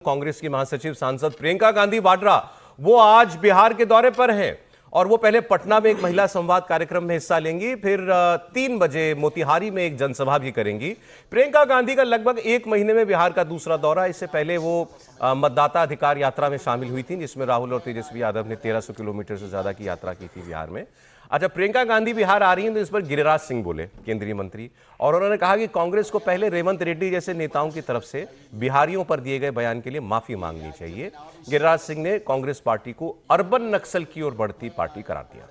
कांग्रेस की महासचिव सांसद प्रियंका गांधी वाड्रा वो आज बिहार के दौरे पर हैं और वो पहले पटना में एक महिला संवाद कार्यक्रम में हिस्सा लेंगी, फिर 3 बजे मोतिहारी में एक जनसभा भी करेंगी। प्रियंका गांधी का लगभग 1 महीने में बिहार का दूसरा दौरा। इससे पहले वो मतदाता अधिकार यात्रा में शामिल हुई थी, जिसमें राहुल और तेजस्वी यादव ने 1300 किलोमीटर से ज्यादा की यात्रा की थी बिहार में। अच्छा, प्रियंका गांधी बिहार आ रही हैं तो इस पर गिरिराज सिंह बोले, केंद्रीय मंत्री, और उन्होंने कहा कि कांग्रेस को पहले रेवंत रेड्डी जैसे नेताओं की तरफ से बिहारियों पर दिए गए बयान के लिए माफी मांगनी चाहिए। गिरिराज सिंह ने कांग्रेस पार्टी को अर्बन नक्सल की ओर बढ़ती पार्टी करार दिया।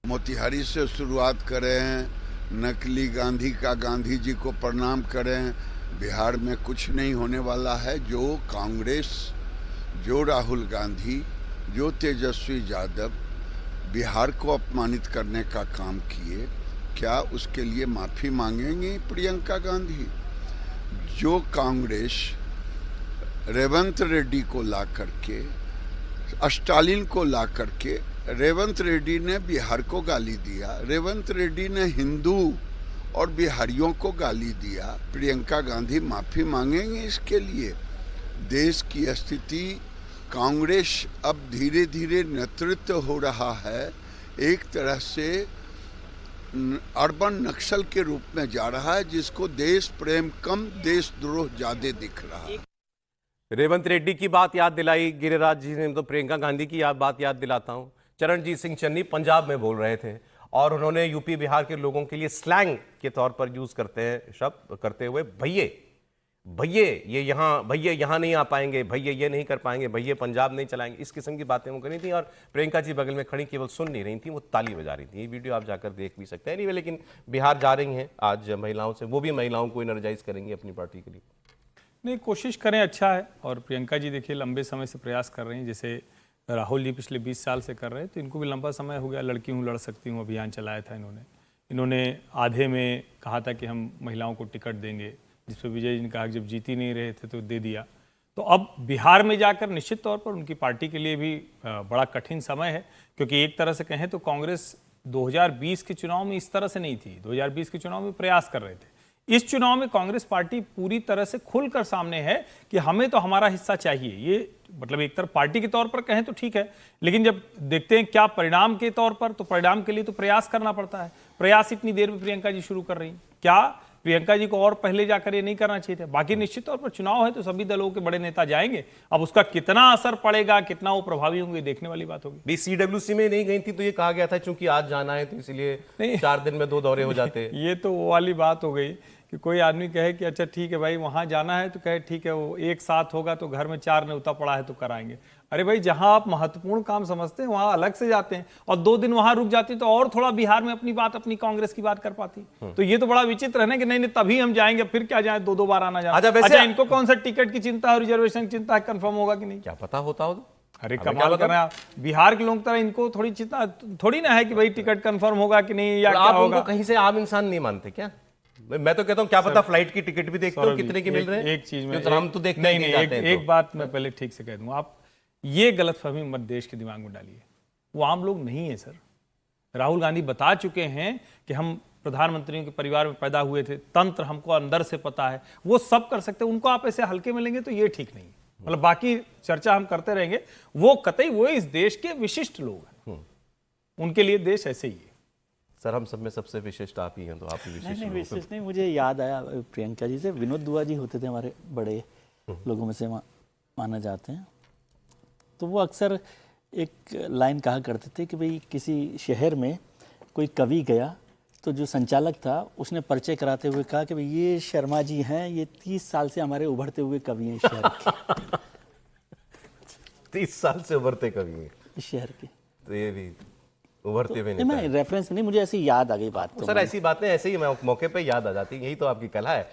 मोतिहारी से शुरुआत करें, नकली गांधी का गांधी जी को प्रणाम करें। बिहार में कुछ नहीं होने वाला है। जो कांग्रेस, जो राहुल गांधी, जो तेजस्वी यादव बिहार को अपमानित करने का काम किए, क्या उसके लिए माफी मांगेंगी प्रियंका गांधी? जो कांग्रेस रेवंत रेड्डी को ला करके, स्टालिन को ला करके, रेवंत रेड्डी ने बिहार को गाली दिया, रेवंत रेड्डी ने हिंदू और बिहारियों को गाली दिया। प्रियंका गांधी माफी मांगेंगे इसके लिए? देश की स्थिति, कांग्रेस अब धीरे धीरे नेतृत्व हो रहा है, एक तरह से अर्बन नक्सल के रूप में जा रहा है, जिसको देश प्रेम कम देशद्रोह ज्यादा दिख रहा है। रेवंत रेड्डी की बात याद दिलाई गिरिराज जी ने, तो प्रियंका गांधी की बात याद दिलाता हूं। चरणजीत सिंह चन्नी पंजाब में बोल रहे थे और उन्होंने यूपी बिहार के लोगों के लिए स्लैंग के तौर पर यूज शब्द करते हुए भैये ये यहाँ नहीं आ पाएंगे, भैये ये नहीं कर पाएंगे, भैये पंजाब नहीं चलाएंगे, इस किस्म की बातें वो करी थी। और प्रियंका जी बगल में खड़ी केवल सुन नहीं रही थी, वो ताली बजा रही थी। ये वीडियो आप जाकर देख भी सकते हैं। नहीं, लेकिन बिहार जा रही हैं आज महिलाओं से, वो भी महिलाओं को एनर्जाइज करेंगी अपनी पार्टी के लिए। नहीं, कोशिश करें, अच्छा है। और प्रियंका जी देखिए लंबे समय से प्रयास कर रही हैं, जैसे राहुल जी पिछले 20 साल से कर रहे हैं, तो इनको भी लंबा समय हो गया। लड़की हूँ लड़ सकती हूँ अभियान चलाया था इन्होंने आधे में कहा था कि हम महिलाओं को टिकट देंगे, जिस पर विजय जी ने कहा कि जब जीत ही नहीं रहे थे तो दे दिया। तो अब बिहार में जाकर निश्चित तौर पर उनकी पार्टी के लिए भी बड़ा कठिन समय है, क्योंकि एक तरह से कहें तो कांग्रेस 2020 के चुनाव में इस तरह से नहीं थी। 2020 के चुनाव में प्रयास कर रहे थे। इस चुनाव में कांग्रेस पार्टी पूरी तरह से खुलकर सामने है कि हमें तो हमारा हिस्सा चाहिए। ये मतलब एक तरफ पार्टी के तौर पर कहें तो ठीक है, लेकिन जब देखते हैं क्या परिणाम के तौर पर, तो परिणाम के लिए तो प्रयास करना पड़ता है। प्रयास इतनी देर में प्रियंका जी शुरू कर रही, क्या प्रियंका जी को और पहले जाकर ये नहीं करना चाहिए था? बाकी निश्चित तौर पर चुनाव है तो सभी दलों के बड़े नेता जाएंगे, अब उसका कितना असर पड़ेगा, कितना वो प्रभावी होंगे, देखने वाली बात होगी। CWC में नहीं गई थी तो ये कहा गया था चूंकि आज जाना है तो इसलिए 4 दिन में 2 दौरे हो जाते। ये तो वो वाली बात हो गई कि कोई आदमी कहे कि अच्छा ठीक है भाई वहां जाना है, तो कहे ठीक है, वो एक साथ होगा तो घर में 4 न्योता पड़ा है तो कराएंगे। अरे भाई, जहां आप महत्वपूर्ण काम समझते हैं वहां अलग से जाते हैं, और 2 दिन वहां रुक जाते तो और थोड़ा बिहार में अपनी कांग्रेस की बात कर पाती। तो ये तो बड़ा विचित्र है ना कि नहीं तभी हम जाएंगे, फिर क्या जाए, 2 बार आना जाना। अच्छा, इनको कौन सा टिकट की चिंता है, रिजर्वेशन की चिंता है, कंफर्म होगा कि नहीं, क्या पता होता हो। अरे कमाल कर रहे हैं, बिहार के लोग तरह इनको थोड़ी चिंता थोड़ी ना है कि भाई टिकट कंफर्म होगा कि नहीं या क्या होगा। कहीं से आम इंसान नहीं मानते क्या? मैं तो कहता हूं क्या पता फ्लाइट की टिकट भी देखते हो कितने की मिल रहे हैं। एक चीज में हम तो देखते नहीं, एक बात मैं पहले ठीक से कह दूं, आप ये गलतफहमी मत देश के दिमाग में डालिए। वो आम लोग नहीं है सर। राहुल गांधी बता चुके हैं कि हम प्रधानमंत्रियों के परिवार में पैदा हुए थे, तंत्र हमको अंदर से पता है, वो सब कर सकते हैं। उनको आप ऐसे हल्के में लेंगे तो ये ठीक नहीं। मतलब बाकी चर्चा हम करते रहेंगे, वो कतई वो इस देश के विशिष्ट लोग हैं, उनके लिए देश ऐसे ही है। सर, हम सब में सबसे विशिष्ट आप ही हैं, तो आप ही विशिष्ट नहीं। मुझे याद आया प्रियंका जी से, विनोद दुआ जी होते थे हमारे बड़े लोगों में से माना जाते हैं, तो वो अक्सर एक लाइन कहा करते थे कि भाई किसी शहर में कोई कवि गया तो जो संचालक था उसने परिचय कराते हुए कहा कि भाई ये शर्मा जी हैं, ये 30 साल से हमारे उभरते हुए कवि हैं शहर के। 30 साल से उभरते कवि हैं इस शहर के, तो ये भी उभरते हुए मैं रेफरेंस नहीं, मुझे ऐसी याद आ गई बात। तो सर, ऐसी बातें ऐसे ही मौके पे याद आ जाती, यही तो आपकी कला है।